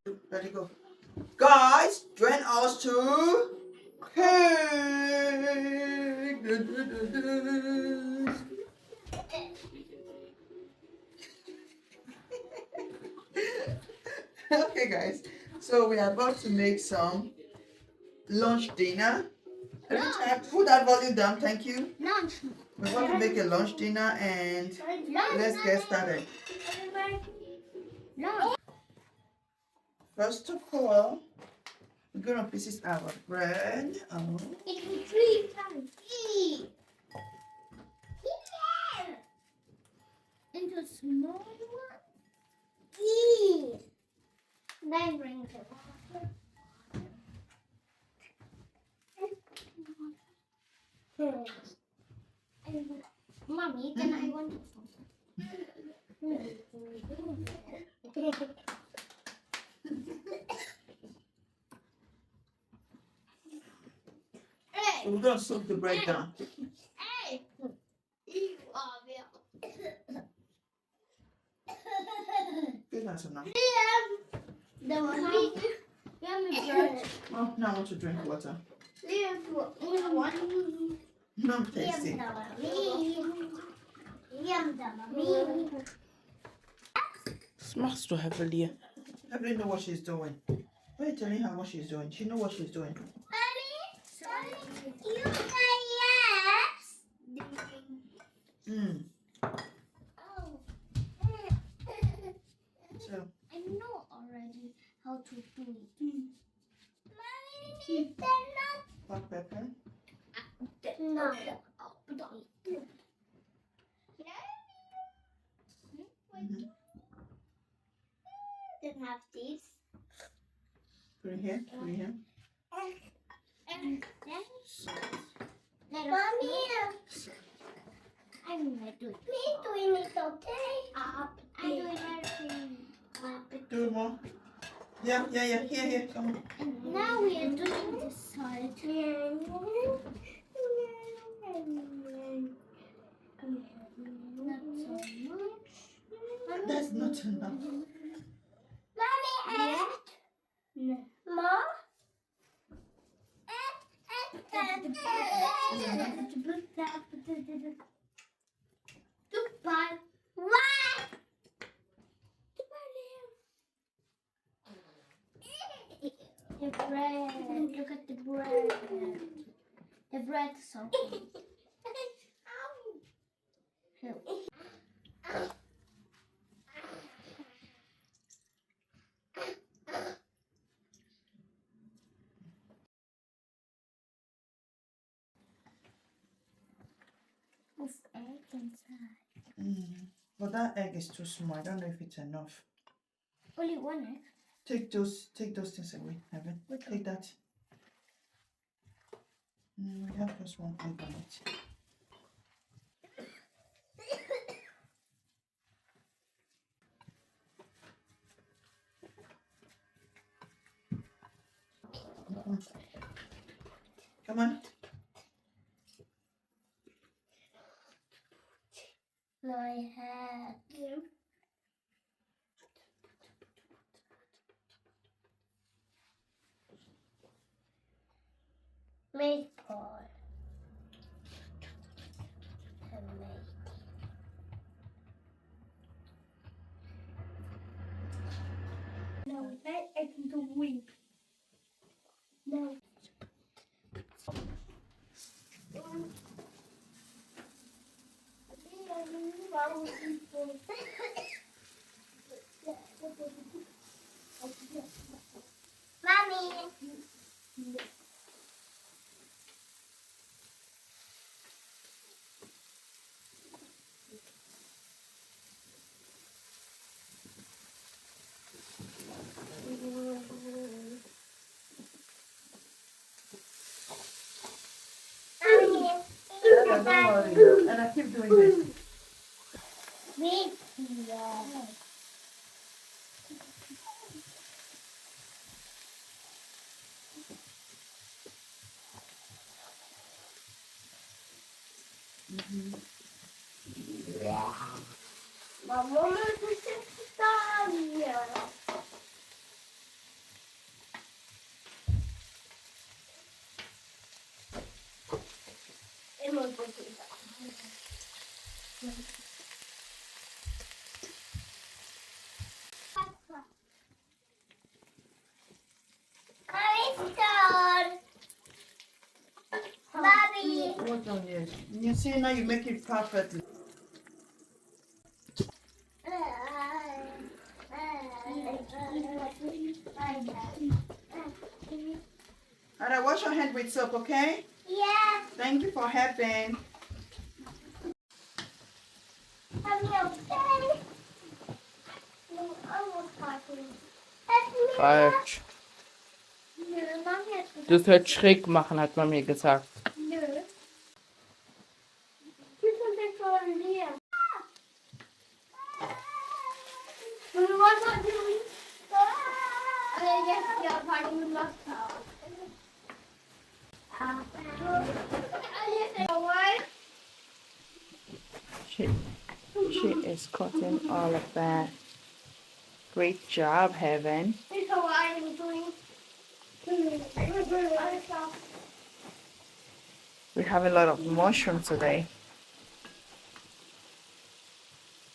Let it go. Guys, join us to cake. Okay, guys. So we are about to make some lunch dinner. Every time, put that volume down. Thank you. Lunch. We're going to make a lunch dinner and let's get started. Lunch. First of all, we're going to pieces our bread. Oh. It was 3 times. Into small one. Then bring the water. Mommy, then I want to. So we're going to soak the bread down. Hey! You are Good, that's enough. the one. Bread. Oh, now I want to drink water. Yum, No, I'm tasty. Smells too heavily. Evelyn know what she's doing. Why are you telling her what she's doing? She know what she's doing. Mommy, you say yes. Oh. So I know already how to do it. Mommy, not. hot pepper. No. Then have this. Put it here. Put it here. And then Mommy, I'm gonna do it. Me doing it, okay? I'm doing everything. Do more. Yeah. Here. Come on. And now we are doing the salt. Not so much. That's not enough. Mommy, no. Mom? The bread. Look at the bread. The bread is so good. With egg inside. But that egg is too small. I don't know if it's enough. Only one egg. Take those things away, Evan. Take that. We have just one egg on it. Come on. My head. Meatball. No, that I can do wing. No. Mommy. Don't worry. And I keep doing this. Me. Mamma, tu sei staglia. You see, now you make it perfectly. Alright, wash your hand with soap, okay? Yeah. Thank you for helping. Are you okay? No, I was talking. Help me. Falsch. Nö, mach jetzt nicht. Das wird schräg machen, hat man mir gesagt. Nö. Du kannst dich verlieren. Du musst mal tun. Jetzt ja, weil du was hast. She is cutting all of that. Great job, Heaven. We have a lot of mushrooms today.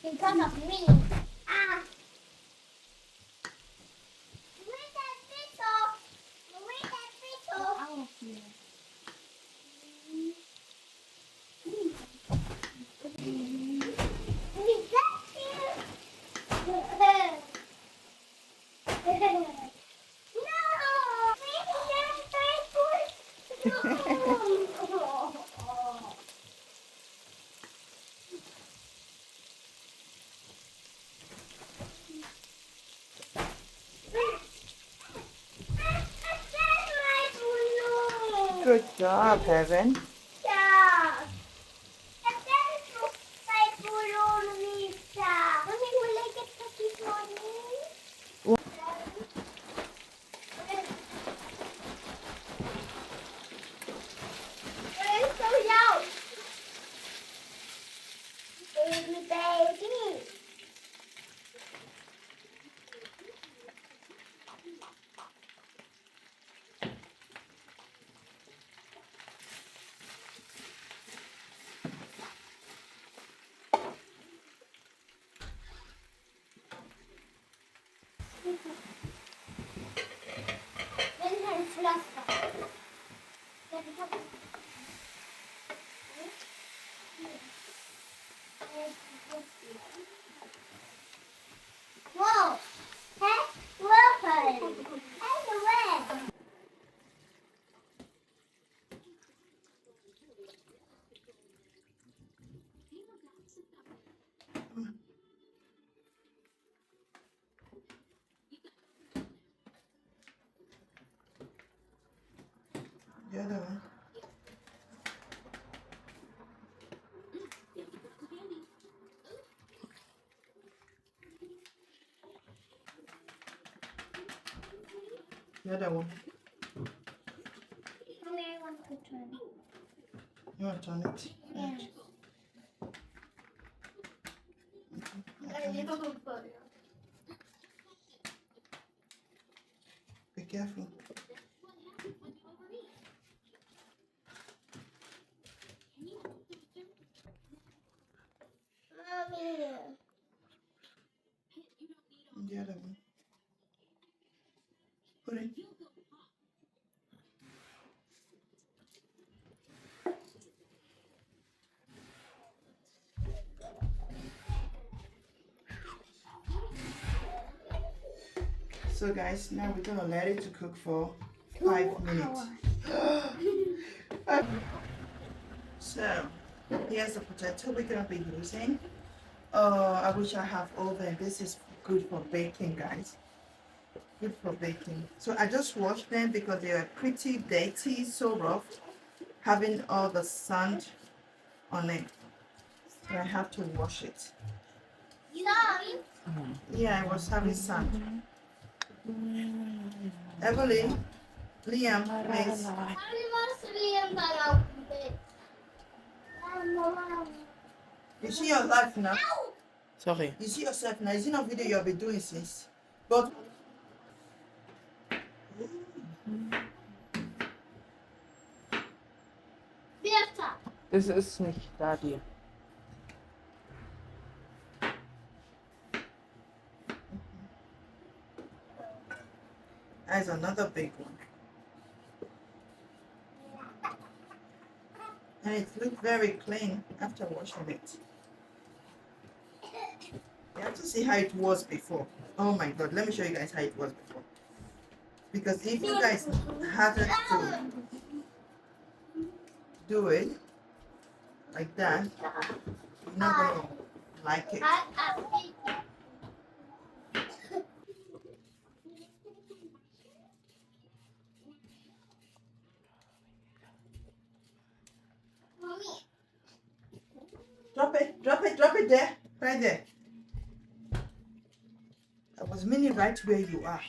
Because of me. Ah. Where's that fiddle? Where's that fiddle? Is that you? Good job, Heaven. Baby. Das ist ein Pflaster. Wow. Hey, welcome. Hey, The other one. The other one. Mommy, I want to turn. You want to turn it? Yeah. Be careful. Mommy. The other one. Put it. So guys, now we're gonna let it to cook for 5 minutes. So here's the potato we're gonna be using. I wish I have oven. This is good for baking, guys. Good for baking. So I just washed them because they are pretty dirty, so rough, having all the sand on it. So I have to wash it. Yeah, I was having sand. Evelyn, Liam, please. You see your life now? Sorry. You see yourself now? Is it not video you've been doing since? But Das ist nicht da, dir. that's another big one. And it looked very clean after washing it. You have to see how it was before. Oh my god, let me show you guys how it was before. Because if you guys hadn't to do it like that, you're not gonna like it. Drop it there, right there. I was meaning right where you are.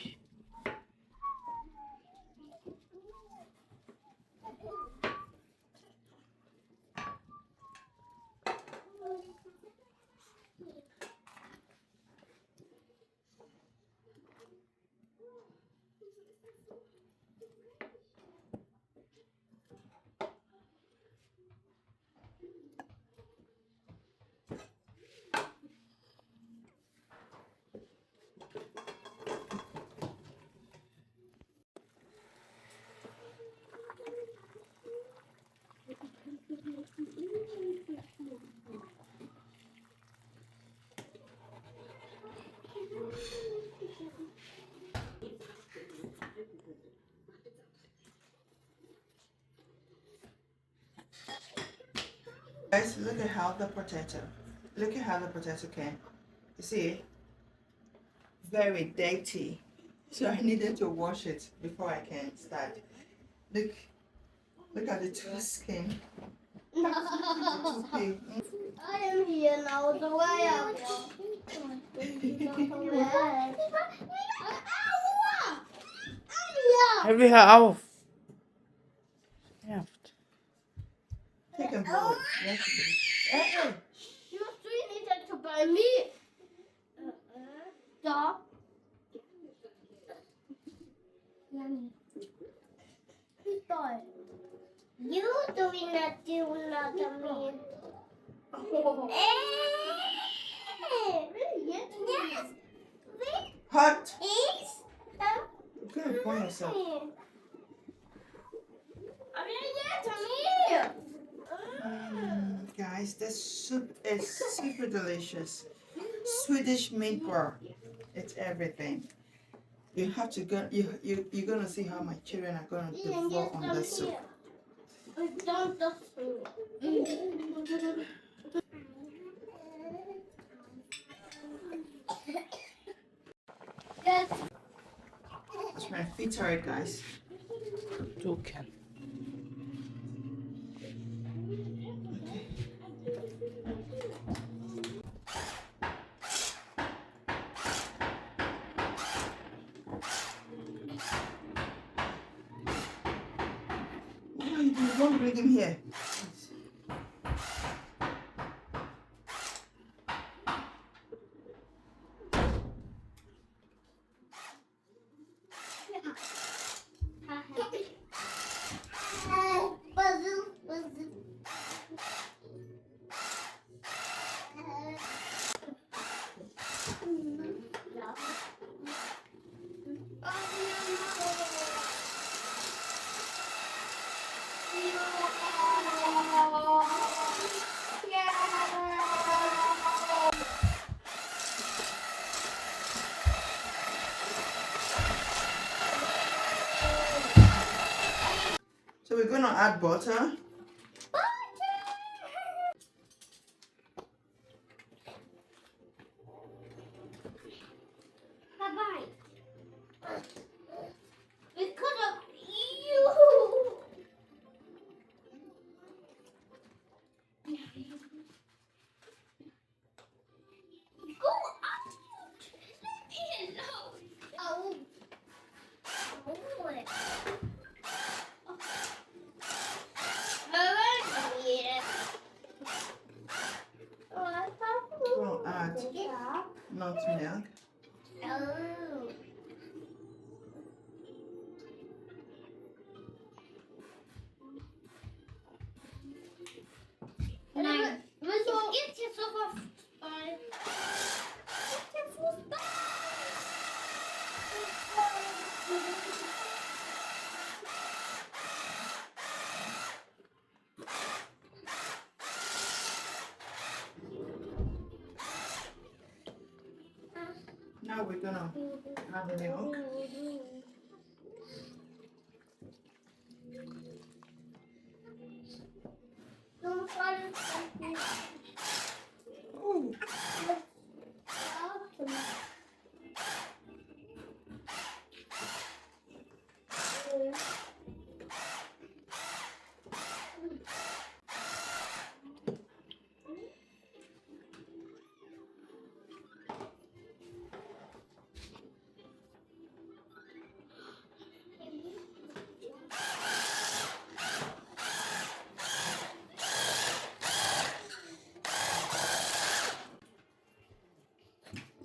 Guys, look at how the potato. Look at how the potato came. You see, very dirty. So I needed to wash it before I can start. Look at the two skin. Okay. I am here now. The way I Hör wieder auf. Nervt. Take a blow. Yes, please. You still need to buy me. Stop. You doing that, do not me. Yes. Hot. Is. You couldn't point yourself. Guys, this soup is super delicious. Swedish meatball. It's everything. You have to go. You're gonna see how my children are gonna devour on this soup. Don't touch me. Yes. It's my feet tired, guys. Du Ken. Why do you want to bring him here? So we're gonna add butter. Bye-bye. Because of you. Go out. Let me alone. Oh. We'll add nut milk. Oh. Nein. Wieso? Jetzt hier so was bei. Der Fußball. Now we're gonna have the milk. Oh,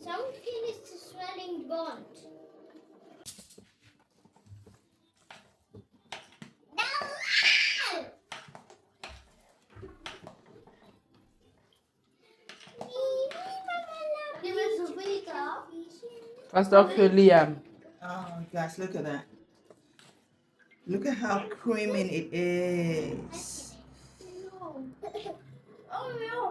Some skin is the swelling bond. Fast off your Liam. oh, guys, look at that. Look at how creamy it is. Oh no!